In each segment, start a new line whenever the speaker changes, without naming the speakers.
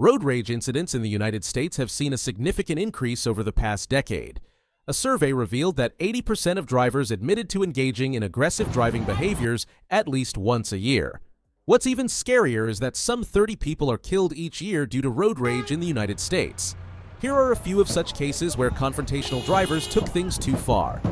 Road rage incidents in the United States have seen a significant increase over the past decade. A survey revealed that 80% of drivers admitted to engaging in aggressive driving behaviors at least once a year. What's even scarier is that some 30 people are killed each year due to road rage in the United States. Here are a few of such cases where confrontational drivers took things too far.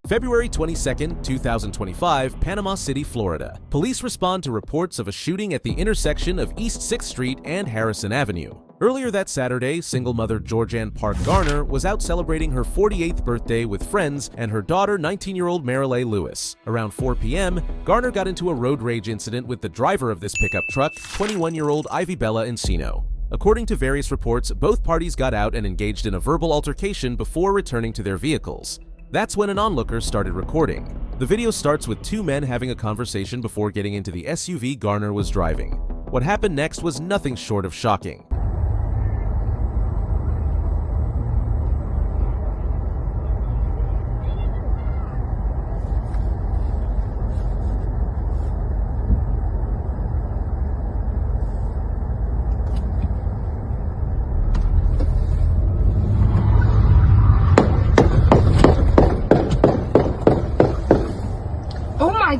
February 22, 2025, Panama City, Florida. Police respond to reports of a shooting at the intersection of East 6th Street and Harrison Avenue. Earlier that Saturday, single mother Georgianne Park Garner was out celebrating her 48th birthday with friends and her daughter, 19-year-old Marilee Lewis. Around 4 p.m., Garner got into a road rage incident with the driver of this pickup truck, 21-year-old Ivy Bella Encino. According to various reports, both parties got out and engaged in a verbal altercation before returning to their vehicles. That's when an onlooker started recording. The video starts with two men having a conversation before getting into the SUV Garner was driving. What happened next was nothing short of shocking.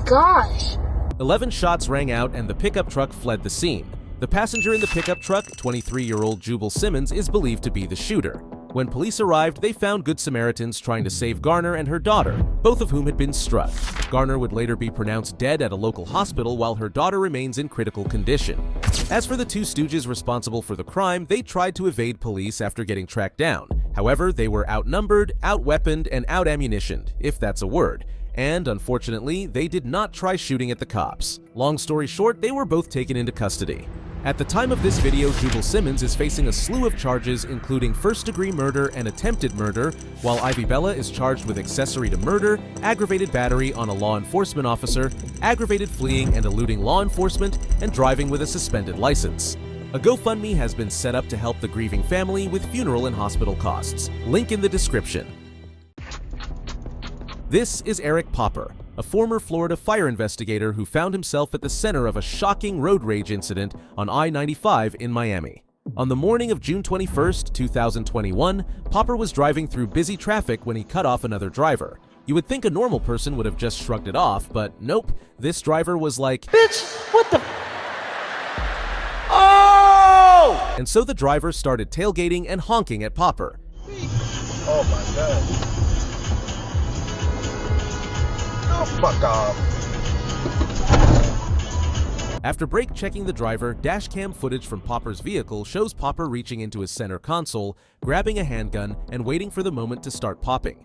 Gosh.
11 shots rang out and the pickup truck fled the scene. The passenger in the pickup truck, 23-year-old Jubal Simmons, is believed to be the shooter. When police arrived, they found Good Samaritans trying to save Garner and her daughter, both of whom had been struck. Garner would later be pronounced dead at a local hospital while her daughter remains in critical condition. As for the two stooges responsible for the crime, they tried to evade police after getting tracked down. However, they were outnumbered, outweaponed, and out-ammunitioned, if that's a word. And, unfortunately, they did not try shooting at the cops. Long story short, they were both taken into custody. At the time of this video, Jubal Simmons is facing a slew of charges including first-degree murder and attempted murder, while Ivy Bella is charged with accessory to murder, aggravated battery on a law enforcement officer, aggravated fleeing and eluding law enforcement, and driving with a suspended license. A GoFundMe has been set up to help the grieving family with funeral and hospital costs. Link in the description. This is Eric Popper, a former Florida fire investigator who found himself at the center of a shocking road rage incident on I-95 in Miami. On the morning of June 21, 2021, Popper was driving through busy traffic when he cut off another driver. You would think a normal person would have just shrugged it off, but nope, this driver was like, "Bitch, what the oh!" And so the driver started tailgating and honking at Popper.
Oh my God. Fuck off.
After brake checking the driver, dashcam footage from Popper's vehicle shows Popper reaching into his center console, grabbing a handgun, and waiting for the moment to start popping.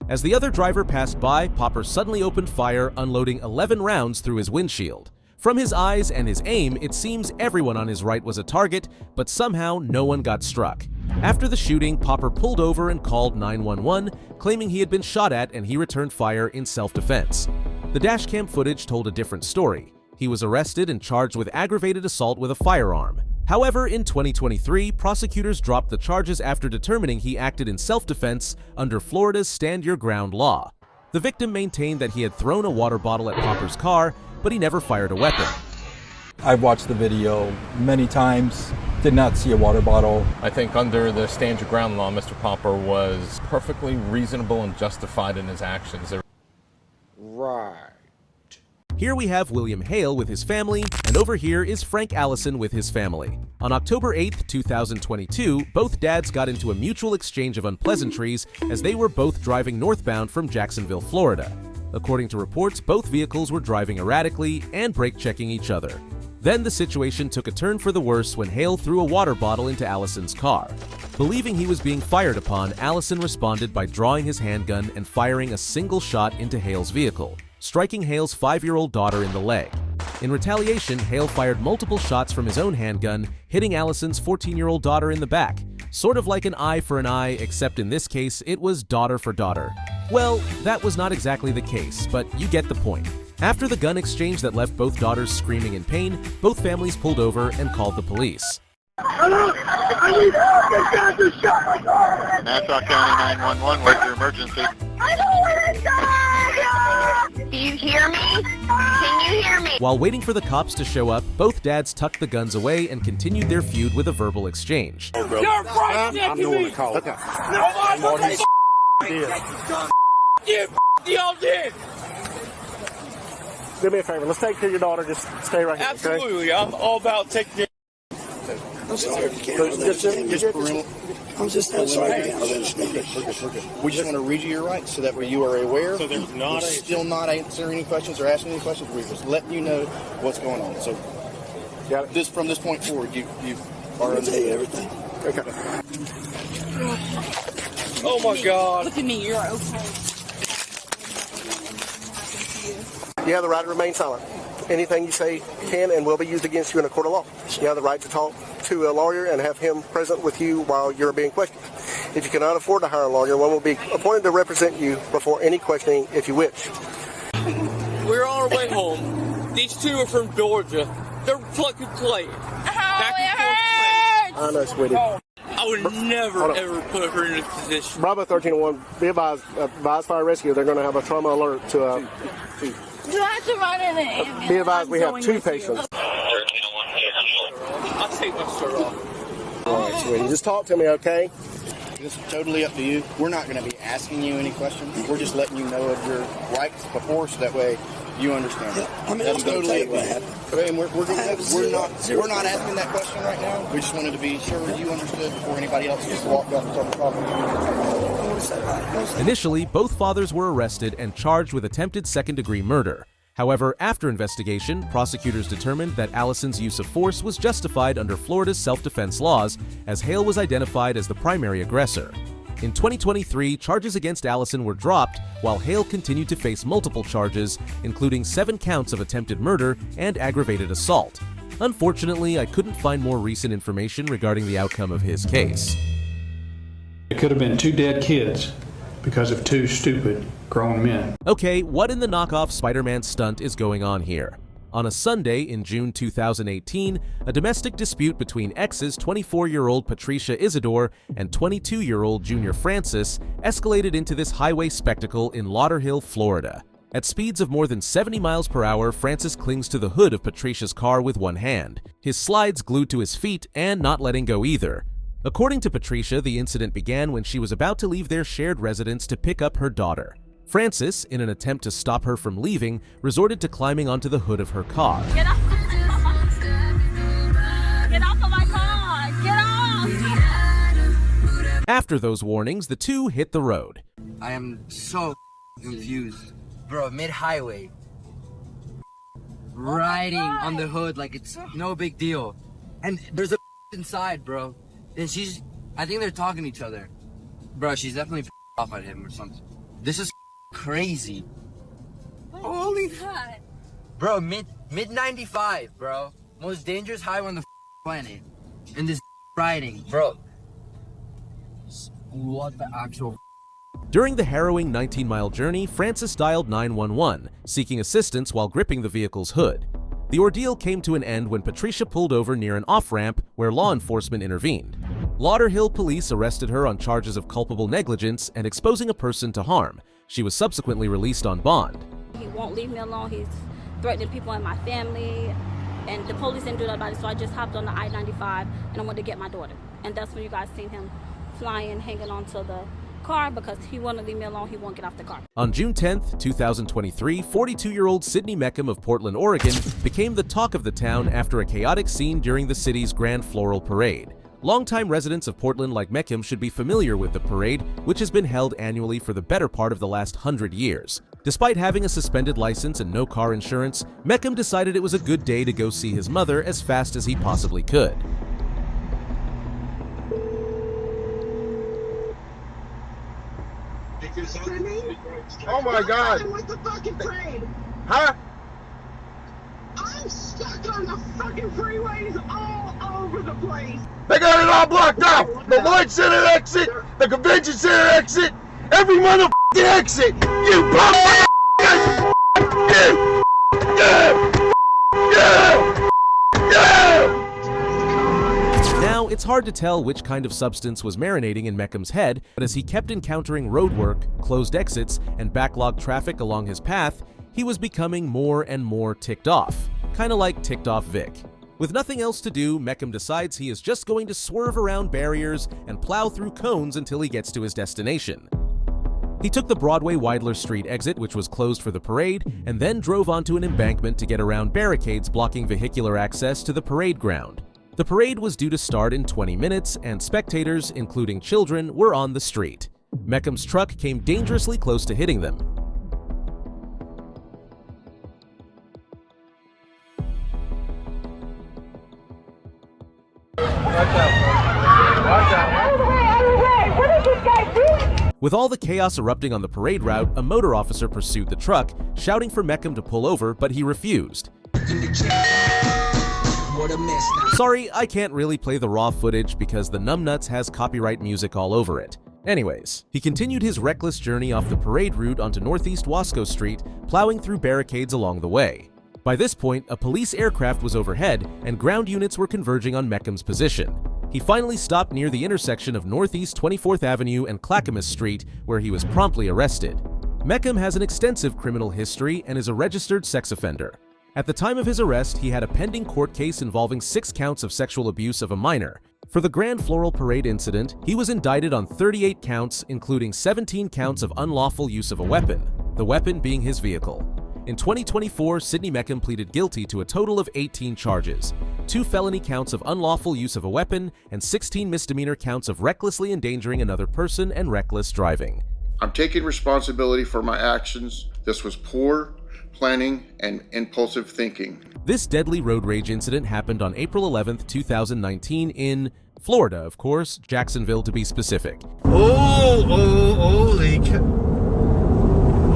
As the other driver passed by, Popper suddenly opened fire, unloading 11 rounds through his windshield. From his eyes and his aim, it seems everyone on his right was a target, but somehow no one got struck. After the shooting, Popper pulled over and called 911, claiming he had been shot at and he returned fire in self-defense. The dashcam footage told a different story. He was arrested and charged with aggravated assault with a firearm. However, in 2023, prosecutors dropped the charges after determining he acted in self-defense under Florida's Stand Your Ground law. The victim maintained that he had thrown a water bottle at Popper's car, but he never fired a weapon.
I've watched the video many times, did not see a water bottle.
I think under the Stand Your Ground law, Mr. Popper was perfectly reasonable and justified in his actions.
Right.
Here we have William Hale with his family, and over here is Frank Allison with his family. On October 8, 2022, both dads got into a mutual exchange of unpleasantries as they were both driving northbound from Jacksonville, Florida. According to reports, both vehicles were driving erratically and brake checking each other. Then the situation took a turn for the worse when Hale threw a water bottle into Allison's car. Believing he was being fired upon, Allison responded by drawing his handgun and firing a single shot into Hale's vehicle, striking Hale's 5-year-old daughter in the leg. In retaliation, Hale fired multiple shots from his own handgun, hitting Allison's 14-year-old daughter in the back. Sort of like an eye for an eye, except in this case, it was daughter for daughter. Well, that was not exactly the case, but you get the point. After the gun exchange that left both daughters screaming in pain, both families pulled over and called the police.
Hello? I need help! This guy just shot my car!
Nassau County 911, where's your emergency?
I don't want to die! Do you hear me? Can you hear me?
While waiting for the cops to show up, both dads tucked the guns away and continued their feud with a verbal exchange.
You're right next to me!
Okay.
Y'all did!
Do me a favor. Let's take care of your daughter. Just stay right here.
Absolutely. Okay? I'm all about taking care.
I'm sorry. I'm just sorry. We just want to read you your rights so that way you are aware.
So there's not
still not answering any questions or asking any questions. We're just letting you know what's going on. So this from this point forward, you are under everything.
Okay.
Oh my God.
Look at me. You're okay.
You have the right to remain silent. Anything you say can and will be used against you in a court of law. You have the right to talk to a lawyer and have him present with you while you're being questioned. If you cannot afford to hire a lawyer, one will be appointed to represent you before any questioning if you wish.
We're on our way home. These two are from Georgia. They're fucking playing. Back and forth playing.
I know, sweetie.
I would never, ever put her in this position.
Bravo 1301, be advised fire rescue. They're going to have a trauma alert to
Do I have to run in it?
be advised we have two patients.
I'll take my shirt off.
All right, sweetie. Just talk to me, okay?
It's totally up to you. We're not going to be asking you any questions. We're just letting you know of your rights before, so that way you understand it.
I mean, I'm going to tell you what happened.
And we're not asking that question right now. We just wanted to be sure you understood before anybody else just walked up and started talking.
Initially, both fathers were arrested and charged with attempted second-degree murder. However, after investigation, prosecutors determined that Allison's use of force was justified under Florida's self-defense laws, as Hale was identified as the primary aggressor. In 2023, charges against Allison were dropped, while Hale continued to face multiple charges, including 7 counts of attempted murder and aggravated assault. Unfortunately, I couldn't find more recent information regarding the outcome of his case.
It could have been 2 dead kids because of 2 stupid grown men.
Okay, what in the knockoff Spider-Man stunt is going on here? On a Sunday in June 2018, a domestic dispute between exes 24-year-old Patricia Isidore and 22-year-old Junior Francis escalated into this highway spectacle in Lauderhill, Florida. At speeds of more than 70 miles per hour, Francis clings to the hood of Patricia's car with one hand, his slides glued to his feet and not letting go either. According to Patricia, the incident began when she was about to leave their shared residence to pick up her daughter. Francis, in an attempt to stop her from leaving, resorted to climbing onto the hood of her car.
Get off! Get off of my car! Get off!
After those warnings, the two hit the road.
I am so confused. Bro, mid-highway. Riding on the hood like it's no big deal. And there's a inside, bro. And I think they're talking to each other. Bro, she's definitely off at him or something. This is crazy.
Holy God.
Bro, mid 95, bro. Most dangerous highway on the planet. And this riding, bro. What the actual.
During the harrowing 19-mile journey, Francis dialed 911, seeking assistance while gripping the vehicle's hood. The ordeal came to an end when Patricia pulled over near an off-ramp where law enforcement intervened. Lauderhill police arrested her on charges of culpable negligence and exposing a person to harm. She was subsequently released on bond.
He won't leave me alone. He's threatening people in my family. And the police didn't do that about it, so I just hopped on the I-95 and I wanted to get my daughter. And that's when you guys seen him flying, hanging onto the car because he wouldn't leave me alone. He won't get off the car.
On June 10th, 2023, 42-year-old Sydney Meckham of Portland, Oregon, became the talk of the town after a chaotic scene during the city's Grand Floral Parade. Longtime residents of Portland like Meckham should be familiar with the parade, which has been held annually for the better part of the last 100 years. Despite having a suspended license and no car insurance, Meckham decided it was a good day to go see his mother as fast as he possibly could.
Oh my God!
I'm with the fucking parade.
Huh?
I'm
I'm stuck on the fucking freeways all over the place.
They got it all blocked off. The Lloyd Center exit, the Convention Center exit, every motherfucking exit. You bum.
Now, it's hard to tell which kind of substance was marinating in Meckham's head, but as he kept encountering roadwork, closed exits, and backlogged traffic along his path, he was becoming more and more ticked off. Kinda like ticked off Vic. With nothing else to do, Meckham decides he is just going to swerve around barriers and plow through cones until he gets to his destination. He took the Broadway Weidler Street exit, which was closed for the parade, and then drove onto an embankment to get around barricades blocking vehicular access to the parade ground. The parade was due to start in 20 minutes, and spectators, including children, were on the street. Meckham's truck came dangerously close to hitting them. With all the chaos erupting on the parade route, a motor officer pursued the truck, shouting for Meckham to pull over, but he refused. Sorry, I can't really play the raw footage because the numbnuts has copyright music all over it. Anyways, he continued his reckless journey off the parade route onto Northeast Wasco Street, plowing through barricades along the way. By this point, a police aircraft was overhead and ground units were converging on Meckham's position. He finally stopped near the intersection of Northeast 24th Avenue and Clackamas Street, where he was promptly arrested. Meckham has an extensive criminal history and is a registered sex offender. At the time of his arrest, he had a pending court case involving 6 counts of sexual abuse of a minor. For the Grand Floral Parade incident, he was indicted on 38 counts, including 17 counts of unlawful use of a weapon, the weapon being his vehicle. In 2024, Sidney Meckham pleaded guilty to a total of 18 charges, 2 felony counts of unlawful use of a weapon, and 16 misdemeanor counts of recklessly endangering another person and reckless driving.
I'm taking responsibility for my actions. This was poor planning and impulsive thinking.
This deadly road rage incident happened on April 11th, 2019 in Florida, of course, Jacksonville to be specific.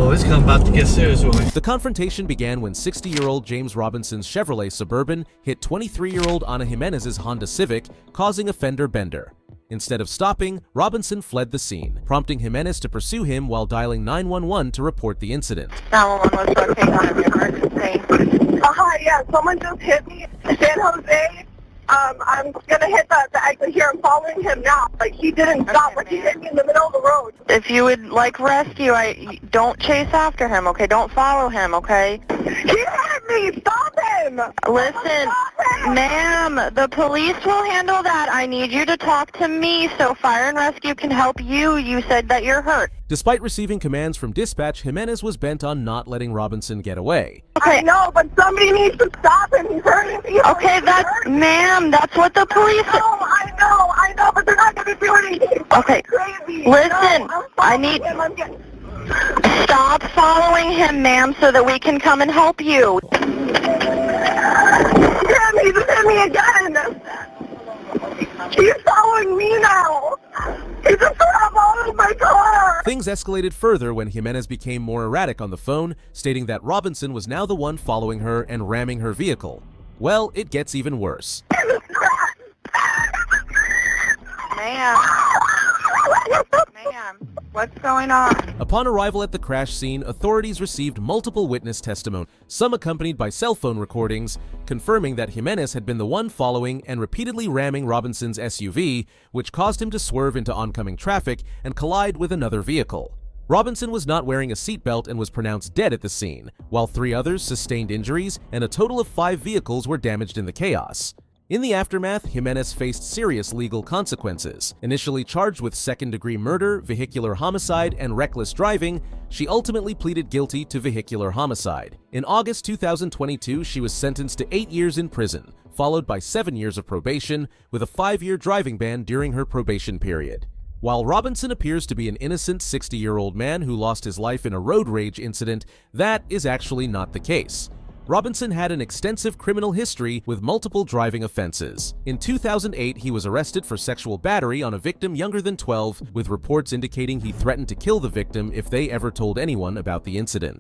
Oh, it's about to get serious, boy.
The confrontation began when 60-year-old James Robinson's Chevrolet Suburban hit 23-year-old Ana Jimenez's Honda Civic, causing a fender bender. Instead of stopping, Robinson fled the scene, prompting Jimenez to pursue him while dialing 911 to report the incident.
911 was located on an emergency. Hi, yeah, someone just hit me. San Jose. I'm gonna hit the exit here. I'm following him now. Like, he didn't stop. Like, he hit me in the middle of the road.
If you would like rescue, don't chase after him, okay? Don't follow him, okay?
He hit me! Stop him!
Listen, ma'am, the police will handle that. I need you to talk to me so fire and rescue can help you. You said that you're hurt.
Despite receiving commands from dispatch, Jimenez was bent on not letting Robinson get away.
Okay. I know, but somebody needs to stop him. He's hurting me.
Okay, ma'am, that's what the police...
I know, but they're not going to do anything.
Okay, listen, I need... Stop following him, ma'am, so that we can come and help you.
Damn, he's hit me again. He's following me now. He just followed my car.
Things escalated further when Jimenez became more erratic on the phone, stating that Robinson was now the one following her and ramming her vehicle. Well, it gets even worse.
Ma'am, what's going on?
Upon arrival at the crash scene, authorities received multiple witness testimony, some accompanied by cell phone recordings, confirming that Jimenez had been the one following and repeatedly ramming Robinson's SUV, which caused him to swerve into oncoming traffic and collide with another vehicle. Robinson was not wearing a seatbelt and was pronounced dead at the scene, while 3 others sustained injuries and a total of 5 vehicles were damaged in the chaos. In the aftermath, Jimenez faced serious legal consequences. Initially charged with second-degree murder, vehicular homicide, and reckless driving, she ultimately pleaded guilty to vehicular homicide. In August 2022, she was sentenced to 8 years in prison, followed by 7 years of probation, with a 5-year driving ban during her probation period. While Robinson appears to be an innocent 60-year-old man who lost his life in a road rage incident, that is actually not the case. Robinson had an extensive criminal history with multiple driving offenses. In 2008, he was arrested for sexual battery on a victim younger than 12, with reports indicating he threatened to kill the victim if they ever told anyone about the incident.